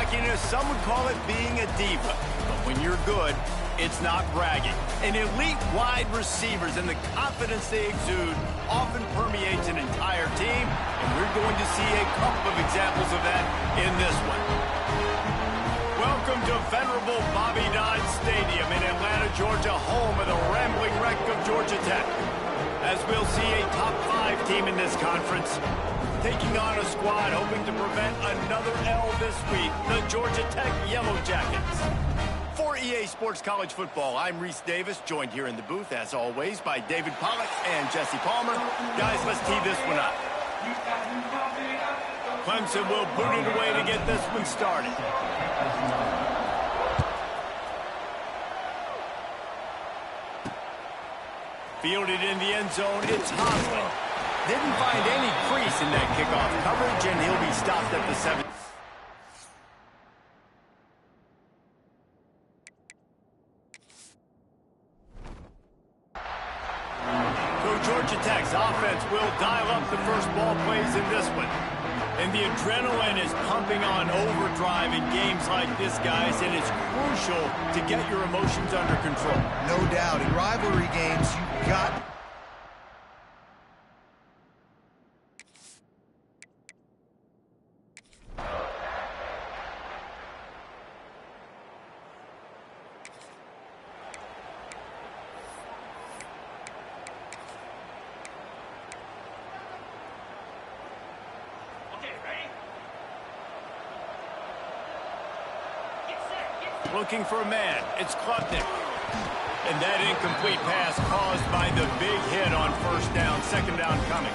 Cockiness, some would call it being a diva. But when you're good, it's not bragging. And elite wide receivers and the confidence they exude often permeates an entire team, and we're going to see a couple of examples of that in this one. Welcome to venerable Bobby Dodd Stadium in Atlanta, Georgia, home of the rambling wreck of Georgia Tech. As we'll see a top-5 team in this conference, taking on a squad hoping to prevent another L this week, the Georgia Tech Yellow Jackets. For EA Sports College Football, I'm Reese Davis, joined here in the booth, as always, by David Pollack and Jesse Palmer. Guys, let's tee this one up. Clemson will boot it away to get this one started. Fielded in the end zone, it's Hodlin. Didn't find any crease in that kickoff coverage, and he'll be stopped at the 7. Georgia Tech's offense will dial up the first ball plays in this one. And the adrenaline is pumping on overdrive in games like this, guys, and it's crucial to get your emotions under control. No doubt. In rivalry games, you've got... Looking for a man. It's Klubnik. And that incomplete pass caused by the big hit on first down, second down coming.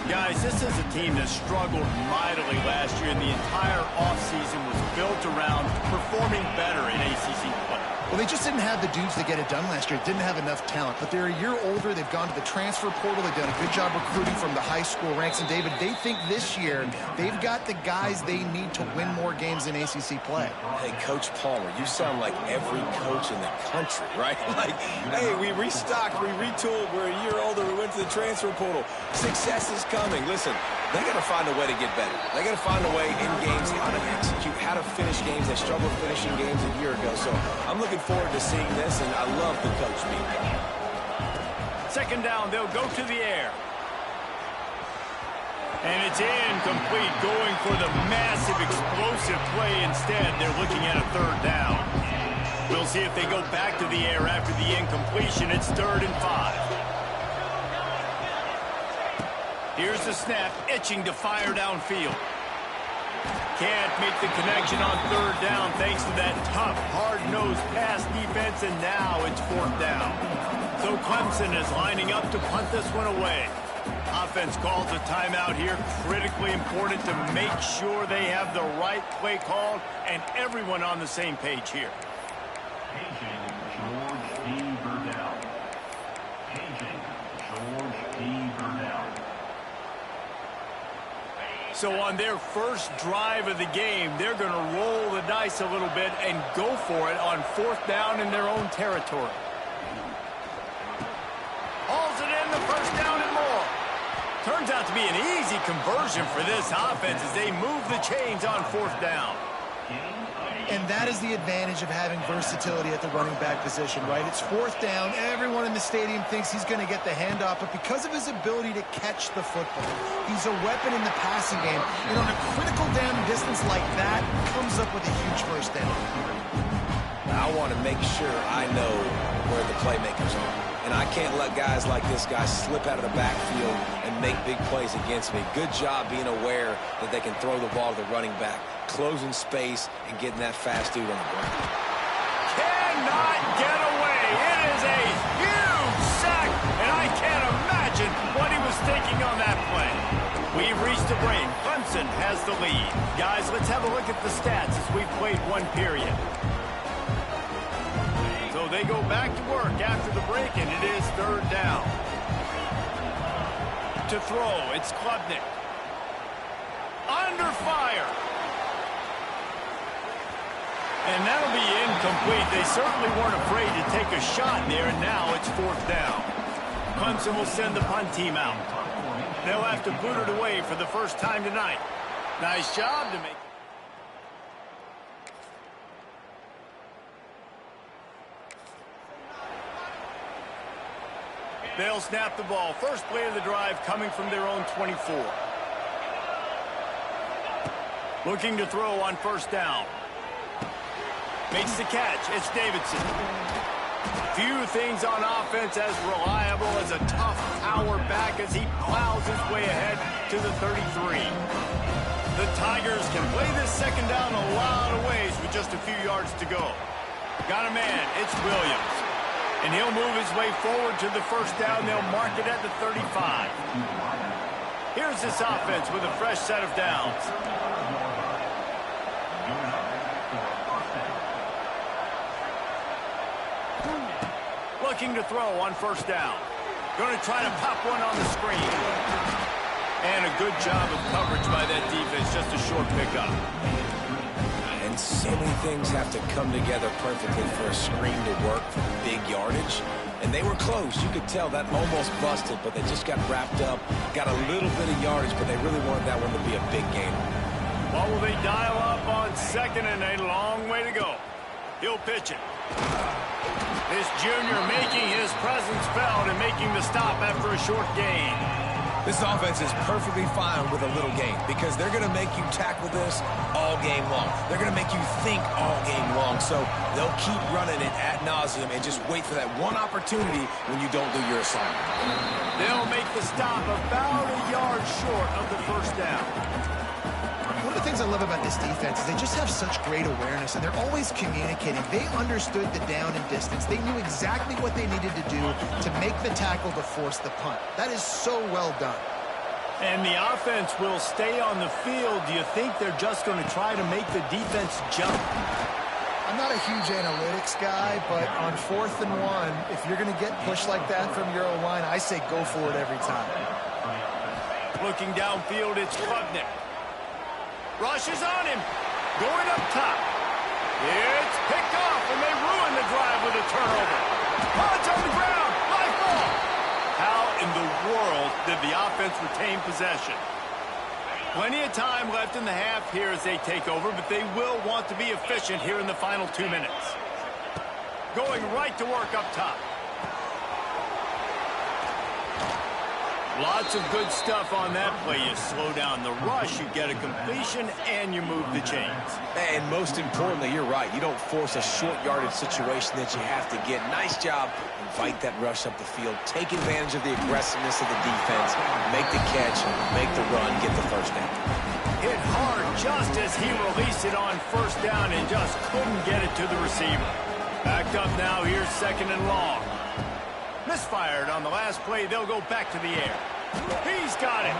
Guys, this is a team that struggled mightily last year, and the entire offseason was built around performing better in ACC play. Well, they just didn't have the dudes to get it done last year. Didn't have enough talent. But they're a year older. They've gone to the transfer portal. They've done a good job recruiting from the high school ranks. And, David, they think this year they've got the guys they need to win more games in ACC play. Hey, Coach Palmer, you sound like every coach in the country, right? Like, hey, we restocked, we retooled, we're a year older, we went to the transfer portal. Success is coming. Listen, they got to find a way to get better. They got to find a way in games how to execute, how to finish games. They struggled finishing games a year ago. So I'm looking forward to seeing this, and I love the coach being there. Second down, they'll go to the air. And it's incomplete, going for the massive explosive play instead. They're looking at a third down. We'll see if they go back to the air after the incompletion. It's 3rd and 5. Here's the snap, itching to fire downfield. Can't make the connection on 3rd down thanks to that tough, hard-nosed pass defense, and now it's 4th down. So Clemson is lining up to punt this one away. Offense calls a timeout here, critically important to make sure they have the right play called and everyone on the same page here. So on their first drive of the game, they're going to roll the dice a little bit and go for it on 4th down in their own territory. Hauls it in, the first down and more. Turns out to be an easy conversion for this offense as they move the chains on 4th down. And that is the advantage of having versatility at the running back position, right? It's 4th down. Everyone in the stadium thinks he's going to get the handoff, but because of his ability to catch the football, he's a weapon in the passing game. And on a critical down distance like that, comes up with a huge first down. I want to make sure I know where the playmakers are. And I can't let guys like this guy slip out of the backfield and make big plays against me. Good job being aware that they can throw the ball to the running back, closing space, and getting that fast dude on the ground. Cannot get away. It is a huge sack, and I can't imagine what he was thinking on that play. We've reached a break. Clemson has the lead. Guys, let's have a look at the stats as we've played one period. So they go back to work after the break, and it is 3rd down. To throw, it's Klubnik. Under fire. And that'll be incomplete. They certainly weren't afraid to take a shot there, and now it's 4th down. Clemson will send the punt team out. They'll have to boot it away for the first time tonight. Nice job to make it. They'll snap the ball. First play of the drive coming from their own 24. Looking to throw on first down. Makes the catch. It's Davidson. Few things on offense as reliable as a tough power back as he plows his way ahead to the 33. The Tigers can play this second down a lot of ways with just a few yards to go. Got a man. It's Williams. And he'll move his way forward to the first down. They'll mark it at the 35. Here's this offense with a fresh set of downs. Looking to throw on first down. Going to try to pop one on the screen. And a good job of coverage by that defense. Just a short pickup. And so many things have to come together perfectly for a screen to work for big yardage. And they were close. You could tell that almost busted, but they just got wrapped up. Got a little bit of yardage, but they really wanted that one to be a big game. What will they dial up on second and a long way to go? He'll pitch it. This junior making his presence felt and making the stop after a short gain. This offense is perfectly fine with a little game because they're going to make you tackle this all game long. They're going to make you think all game long. So they'll keep running it ad nauseum and just wait for that one opportunity when you don't do your assignment. They'll make the stop about a yard short of the first down. One of the things I love about this defense is they just have such great awareness, and they're always communicating. They understood the down and distance. They knew exactly what they needed to do to make the tackle to force the punt. That is so well done. And the offense will stay on the field. Do you think they're just going to try to make the defense jump? I'm not a huge analytics guy, but on 4th and 1, if you're going to get pushed like that from your O-line, I say go for it every time. Looking downfield, it's Klubnik. Rushes on him. Going up top. It's picked off, and they ruin the drive with a turnover. Oh, it's on the ground. High ball. How in the world did the offense retain possession? Plenty of time left in the half here as they take over, but they will want to be efficient here in the final 2 minutes. Going right to work up top. Lots of good stuff on that play. You slow down the rush, you get a completion, and you move the chains. And most importantly, you're right. You don't force a short yardage situation that you have to get. Nice job. Invite that rush up the field. Take advantage of the aggressiveness of the defense. Make the catch, make the run, get the first down. Hit hard just as he released it on first down and just couldn't get it to the receiver. Backed up now. Here's second and long. Misfired on the last play. They'll go back to the air. He's got it.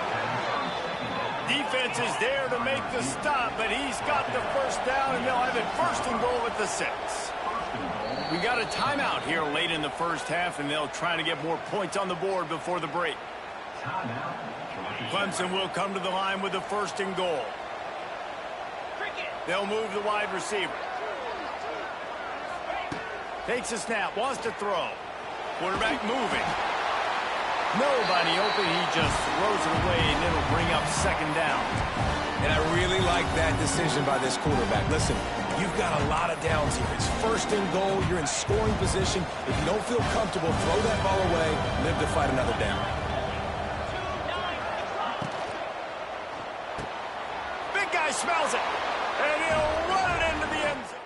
Defense is there to make the stop, but he's got the first down, and they'll have it first and goal at the 6. We got a timeout here late in the first half, and they'll try to get more points on the board before the break. Clemson will come to the line with the first and goal. They'll move the wide receiver. Takes a snap, wants to throw. Quarterback moving. Nobody open. He just throws it away, and it'll bring up second down. And I really like that decision by this quarterback. Listen, you've got a lot of downs here. It's first and goal. You're in scoring position. If you don't feel comfortable, throw that ball away. Live to fight another down. Big guy smells it, and he'll run it into the end zone.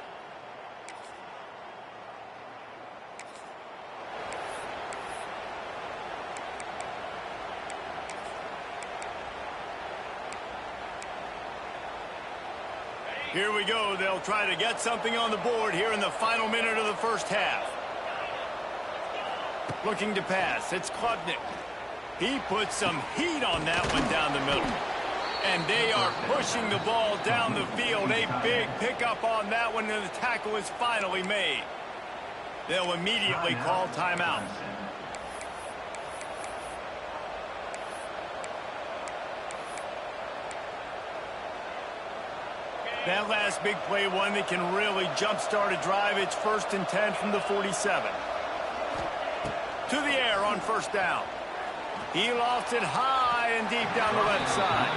Here we go. They'll try to get something on the board here in the final minute of the first half. Looking to pass. It's Klubnik. He puts some heat on that one down the middle. And they are pushing the ball down the field. A big pickup on that one, and the tackle is finally made. They'll immediately call timeout. That last big play, one that can really jumpstart a drive. It's 1st and 10 from the 47. To the air on first down. He lofts it high and deep down the left side.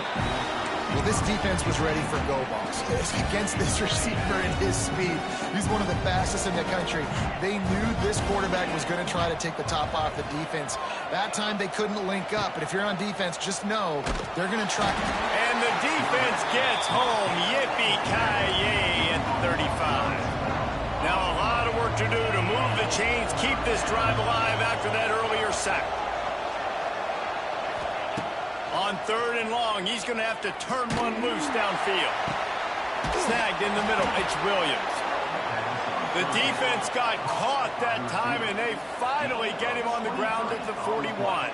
Well, this defense was ready for go balls. Against this receiver and his speed, he's one of the fastest in the country. They knew this quarterback was going to try to take the top off the defense. That time they couldn't link up, but if you're on defense, just know they're going to try. And the defense gets home. Yippee-ki-yay at the 35. Now a lot of work to do to move the chains, keep this drive alive after that earlier sack. On 3rd and long, he's going to have to turn one loose downfield. Snagged in the middle, it's Williams. The defense got caught that time, and they finally get him on the ground at the 41.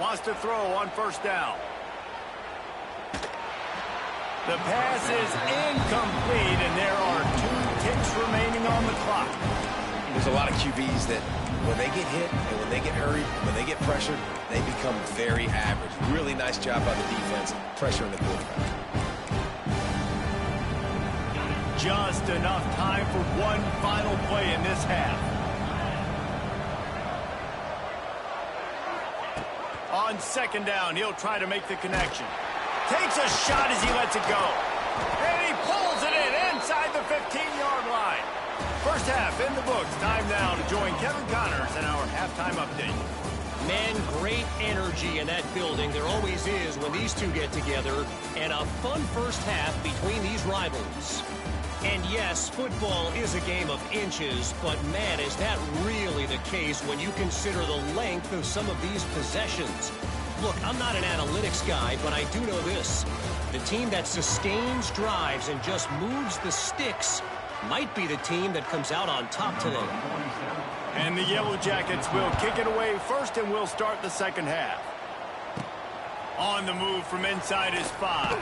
Wants to throw on 1st down. The pass is incomplete, and there are 2 ticks remaining on the clock. There's a lot of QBs that when they get hit and when they get hurried, when they get pressured, they become very average. Really nice job by the defense pressuring the quarterback. Just enough time for one final play in this half. On 2nd down, he'll try to make the connection. Takes a shot as he lets it go. And he pulls it in inside the 15-yard line. First half in the books. Time now to join Kevin Connors in our halftime update. Man, great energy in that building. There always is when these two get together. And a fun first half between these rivals. And yes, football is a game of inches, but man, is that really the case when you consider the length of some of these possessions. Look, I'm not an analytics guy, but I do know this. The team that sustains drives and just moves the sticks might be the team that comes out on top today. And the Yellow Jackets will kick it away first, and we'll start the second half. On the move from inside his 5.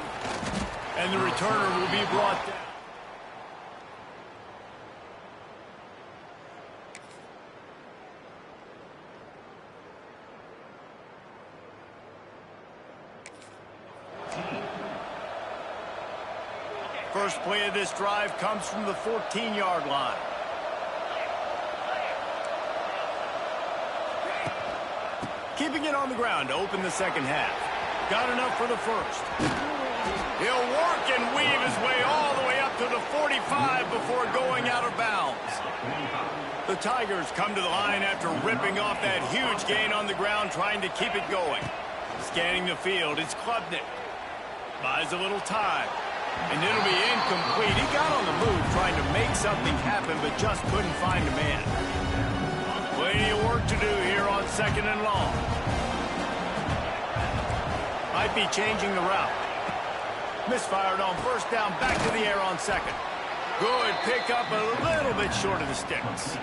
And the returner will be brought down. First play of this drive comes from the 14-yard line. Keeping it on the ground to open the second half. Got enough for the first. He'll work and weave his way all the way up to the 45 before going out of bounds. The Tigers come to the line after ripping off that huge gain on the ground, trying to keep it going. Scanning the field, it's Klubnik. Buys a little time. And it'll be incomplete. He got on the move trying to make something happen, but just couldn't find a man. Plenty of work to do here on 2nd and long. Might be changing the route. Misfired on 1st down, back to the air on 2nd. Good pickup, a little bit short of the sticks.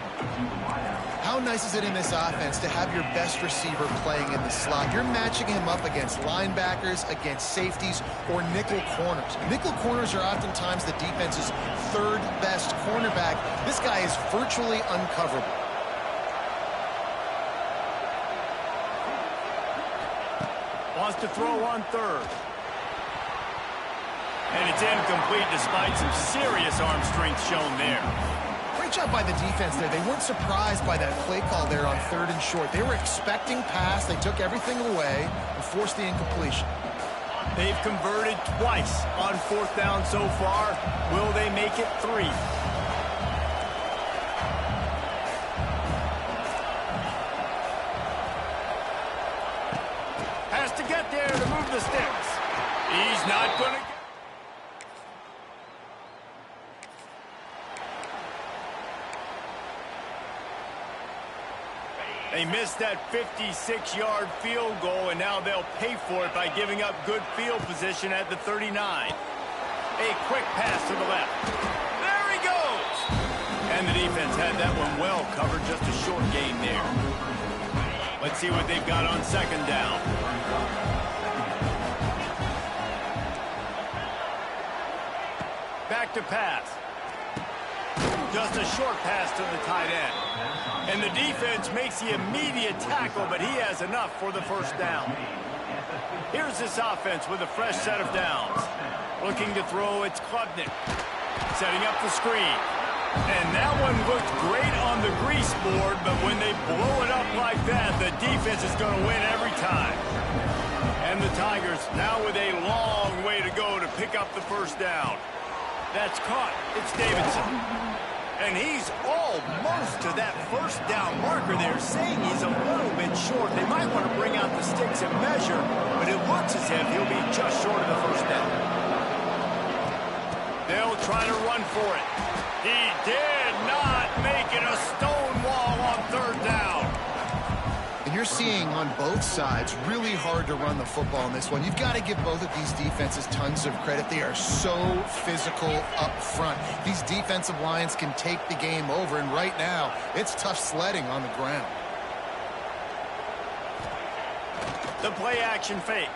How nice is it in this offense to have your best receiver playing in the slot? You're matching him up against linebackers, against safeties, or nickel corners. Nickel corners are oftentimes the defense's 3rd best cornerback. This guy is virtually uncoverable. Wants to throw on 3rd. And it's incomplete despite some serious arm strength shown there. Great job by the defense there. They weren't surprised by that play call there on 3rd and short. They were expecting pass. They took everything away and forced the incompletion. They've converted twice on 4th down so far. Will they make it 3? Has to get there to move the sticks. He's not going to get. They missed that 56-yard field goal, and now they'll pay for it by giving up good field position at the 39. A quick pass to the left. There he goes! And the defense had that one well covered, just a short gain there. Let's see what they've got on 2nd down. Back to pass. Just a short pass to the tight end. And the defense makes the immediate tackle, but he has enough for the 1st down. Here's this offense with a fresh set of downs. Looking to throw, it's Klubnik. Setting up the screen. And that one looked great on the grease board, but when they blow it up like that, the defense is going to win every time. And the Tigers now with a long way to go to pick up the first down. That's caught. It's Davidson. And he's almost to that first down marker there, saying he's a little bit short. They might want to bring out the sticks and measure, but it looks as if he'll be just short of the first down. They'll try to run for it. He did not make it a stone wall on third down. And you're seeing on both sides really hard to run the football in this one. You've got to give both of these defenses tons of credit. They are so physical up front. These defensive lines can take the game over, and right now it's tough sledding on the ground. The play action fake.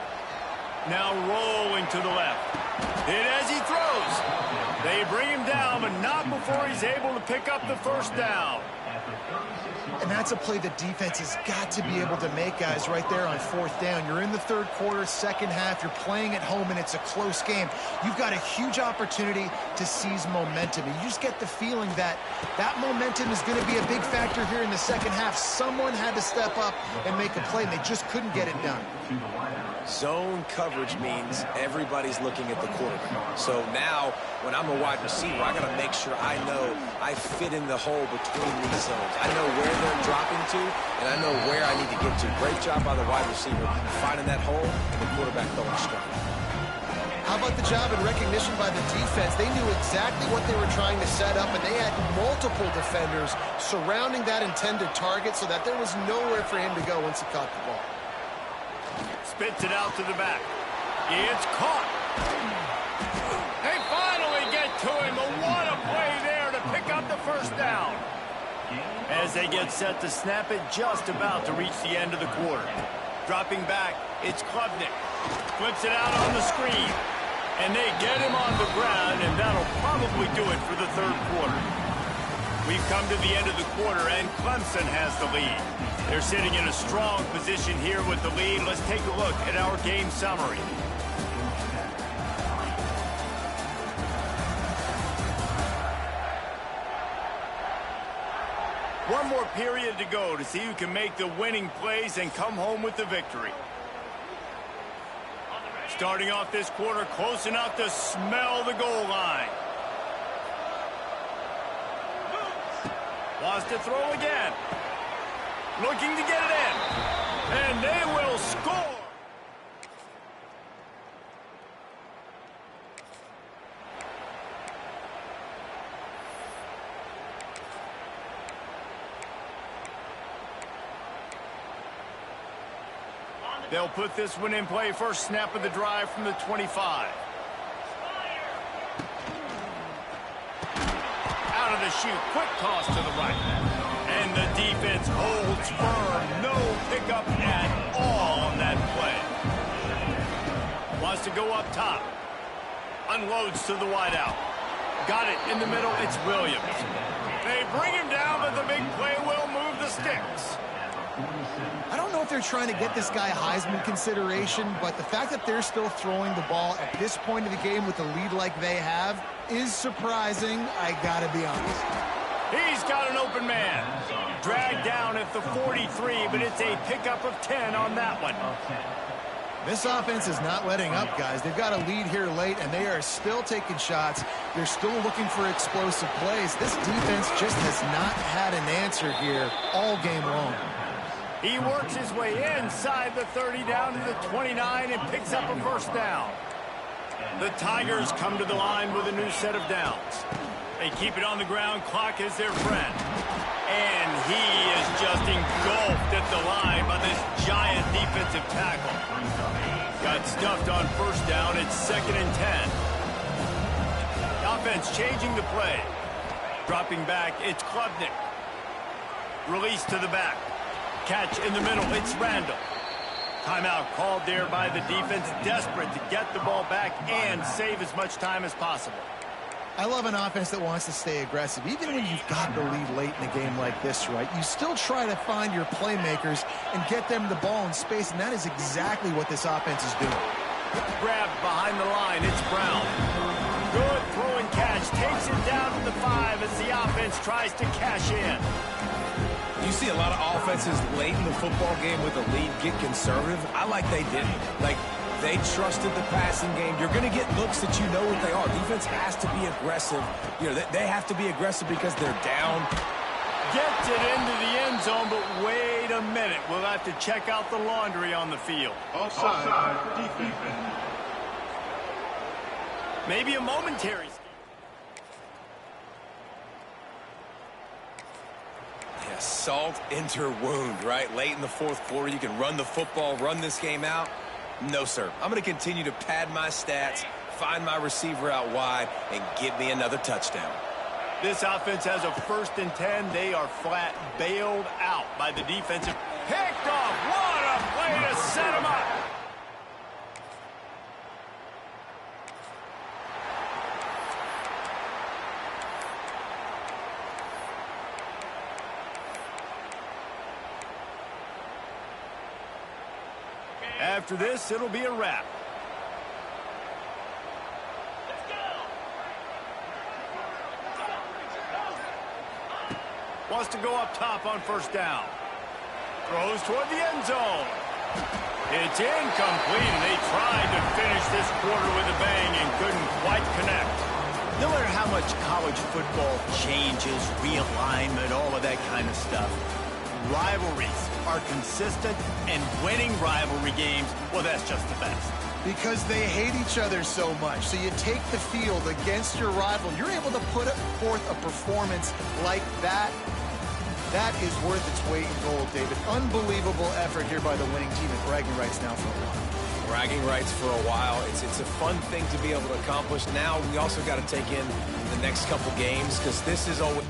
Now rolling to the left. Hit as he throws. They bring him down, but not before he's able to pick up the first down. And that's a play the defense has got to be able to make, guys, right there on fourth down. You're in the third quarter, second half. You're playing at home, and it's a close game. You've got a huge opportunity to seize momentum. And you just get the feeling that that momentum is going to be a big factor here in the second half. Someone had to step up and make a play, and they just couldn't get it done. Zone coverage means everybody's looking at the quarterback. So now, when I'm a wide receiver, I got to make sure I know I fit in the hole between these zones. I know where they're dropping to, and I know where I need to get to. Great job by the wide receiver finding that hole, and the quarterback going strong. How about the job and recognition by the defense? They knew exactly what they were trying to set up, and they had multiple defenders surrounding that intended target so that there was nowhere for him to go once he caught the ball. Spits it out to the back. It's caught. They finally get to him. But what a play there to pick up the first down. As they get set to snap it, just about to reach the end of the quarter. Dropping back, it's Klubnik. Flips it out on the screen. And they get him on the ground, and that'll probably do it for the third quarter. We've come to the end of the quarter, and Clemson has the lead. They're sitting in a strong position here with the lead. Let's take a look at our game summary. One more period to go to see who can make the winning plays and come home with the victory. Starting off this quarter close enough to smell the goal line. Wants to throw again. Looking to get it in. And they will score. They'll put this one in play. First snap of the drive from the 25. Out of the chute. Quick toss to the right. And the defense holds firm. No pickup at all on that play. Wants to go up top. Unloads to the wideout. Got it in the middle. It's Williams. They bring him down, but the big play will move the sticks. I don't know if they're trying to get this guy Heisman consideration, but the fact that they're still throwing the ball at this point of the game with a lead like they have is surprising, I gotta be honest. He's got an open man. Dragged down at the 43, but it's a pickup of 10 on that one. This offense is not letting up, guys. They've got a lead here late, and they are still taking shots. They're still looking for explosive plays. This defense just has not had an answer here all game long. He works his way inside the 30 down to the 29 and picks up a first down. The Tigers come to the line with a new set of downs. They keep it on the ground. Clock is their friend. And he is just engulfed at the line by this giant defensive tackle. Got stuffed on first down. It's 2nd and 10. Offense changing the play. Dropping back, it's Klubnik. Release to the back. Catch in the middle, it's Randall. Timeout called there by the defense, desperate to get the ball back and save as much time as possible. I love an offense that wants to stay aggressive. Even when you've got the lead late in a game like this, right, you still try to find your playmakers and get them the ball in space, and that is exactly what this offense is doing. Grabbed behind the line, it's Brown. Good throw and catch, takes it down to the 5 as the offense tries to cash in. You see a lot of offenses late in the football game with a lead get conservative. I like they didn't. Like, they trusted the passing game. You're going to get looks that you know what they are. Defense has to be aggressive. You know, they have to be aggressive because they're down. Gets it into the end zone, but wait a minute. We'll have to check out the laundry on the field. Offside, defense. Maybe a momentary. Yeah, salt into wound, right? Late in the fourth quarter, you can run the football, run this game out. No, sir. I'm going to continue to pad my stats, find my receiver out wide, and get me another touchdown. This offense has a 1st and 10. They are flat bailed out by the defensive. Picked off. What a play to set him up. After this, it'll be a wrap. Wants to go up top on 1st down. Throws toward the end zone. It's incomplete, and they tried to finish this quarter with a bang and couldn't quite connect. No matter how much college football changes, realignment, all of that kind of stuff, rivalries are consistent, and winning rivalry games, well, that's just the best. Because they hate each other so much. So you take the field against your rival. You're able to put forth a performance like that. That is worth its weight in gold, David. Unbelievable effort here by the winning team at bragging rights now for a while. Bragging rights for a while. It's a fun thing to be able to accomplish. Now we also got to take in the next couple games because this is always...